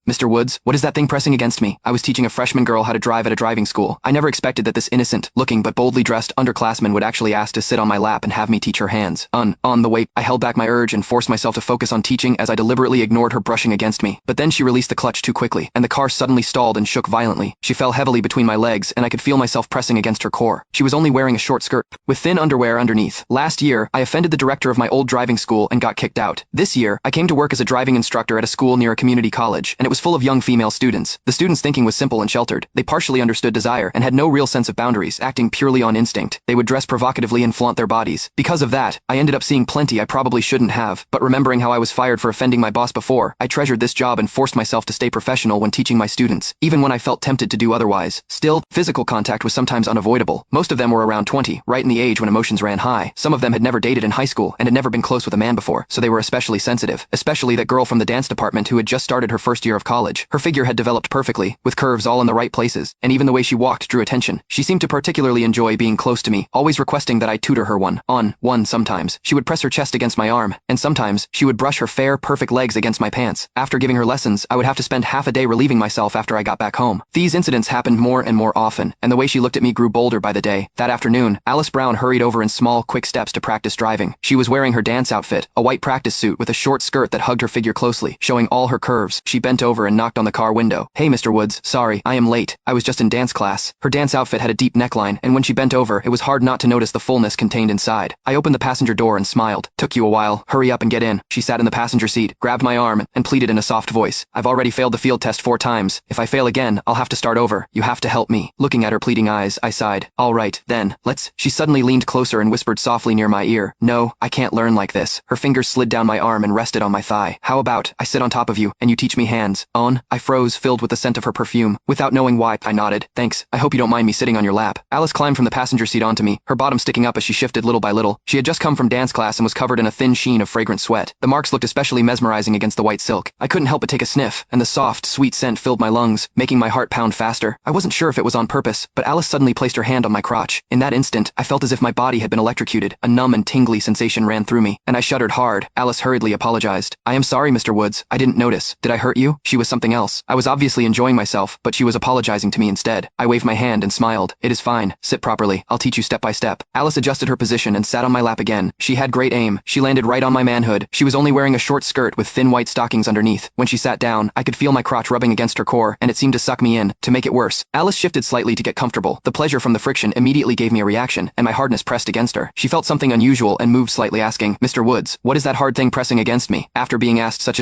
"Mr. Woods, what is that thing pressing against me?" I was teaching a freshman girl how to drive at a driving school. I never expected that this innocent-looking but boldly dressed underclassman would actually ask to sit on my lap and have me teach her hands. On the way, I held back my urge and forced myself to focus on teaching as I deliberately ignored her brushing against me. But then she released the clutch too quickly, and the car suddenly stalled and shook violently. She fell heavily between my legs, and I could feel myself pressing against her core. She was only wearing a short skirt, with thin underwear underneath. Last year, I offended the director of my old driving school and got kicked out. This year, I came to work as a driving instructor at a school near a community college, and it was full of young female students. The students' thinking was simple and sheltered. They partially understood desire and had no real sense of boundaries, acting purely on instinct. They would dress provocatively and flaunt their bodies. Because of that, I ended up seeing plenty I probably shouldn't have, but remembering how I was fired for offending my boss before, I treasured this job and forced myself to stay professional when teaching my students, even when I felt tempted to do otherwise. Still, physical contact was sometimes unavoidable. Most of them were around 20, right in the age when emotions ran high. Some of them had never dated in high school and had never been close with a man before, so they were especially sensitive, especially that girl from the dance department who had just started her first year of college. Her figure had developed perfectly, with curves all in the right places, and even the way she walked drew attention. She seemed to particularly enjoy being close to me, always requesting that I tutor her one-on-one. Sometimes she would press her chest against my arm, and sometimes she would brush her fair, perfect legs against my pants. After giving her lessons, I would have to spend half a day relieving myself after I got back home. These incidents happened more and more often, and the way she looked at me grew bolder by the day. That afternoon, Alice Brown hurried over in small, quick steps to practice driving. She was wearing her dance outfit, a white practice suit with a short skirt that hugged her figure closely, showing all her curves. She bent over and knocked on the car window. "Hey, Mr. Woods, sorry, I am late. I was just in dance class." Her dance outfit had a deep neckline, and when she bent over, it was hard not to notice the fullness contained inside. I opened the passenger door and smiled. "Took you a while. Hurry up and get in." She sat in the passenger seat, grabbed my arm, and pleaded in a soft voice. "I've already failed the field test 4 times. If I fail again, I'll have to start over. You have to help me." Looking at her pleading eyes, I sighed. "All right, then, let's." She suddenly leaned closer and whispered softly near my ear. "No, I can't learn like this." Her fingers slid down my arm and rested on my thigh. "How about I sit on top of you, and you teach me hands?" I froze, filled with the scent of her perfume. Without knowing why, I nodded. "Thanks. I hope you don't mind me sitting on your lap." Alice climbed from the passenger seat onto me, her bottom sticking up as she shifted little by little. She had just come from dance class and was covered in a thin sheen of fragrant sweat. The marks looked especially mesmerizing against the white silk. I couldn't help but take a sniff, and the soft, sweet scent filled my lungs, making my heart pound faster. I wasn't sure if it was on purpose, but Alice suddenly placed her hand on my crotch. In that instant, I felt as if my body had been electrocuted. A numb and tingly sensation ran through me, and I shuddered hard. Alice hurriedly apologized. "I am sorry, Mr. Woods. I didn't notice. Did I hurt you?" She was something else. I was obviously enjoying myself, but she was apologizing to me instead. I waved my hand and smiled. "It is fine. Sit properly. I'll teach you step by step." Alice adjusted her position and sat on my lap again. She had great aim. She landed right on my manhood. She was only wearing a short skirt with thin white stockings underneath. When she sat down, I could feel my crotch rubbing against her core, and it seemed to suck me in. To make it worse, Alice shifted slightly to get comfortable. The pleasure from the friction immediately gave me a reaction, and my hardness pressed against her. She felt something unusual and moved slightly, asking, "Mr. Woods, what is that hard thing pressing against me?" After being asked such a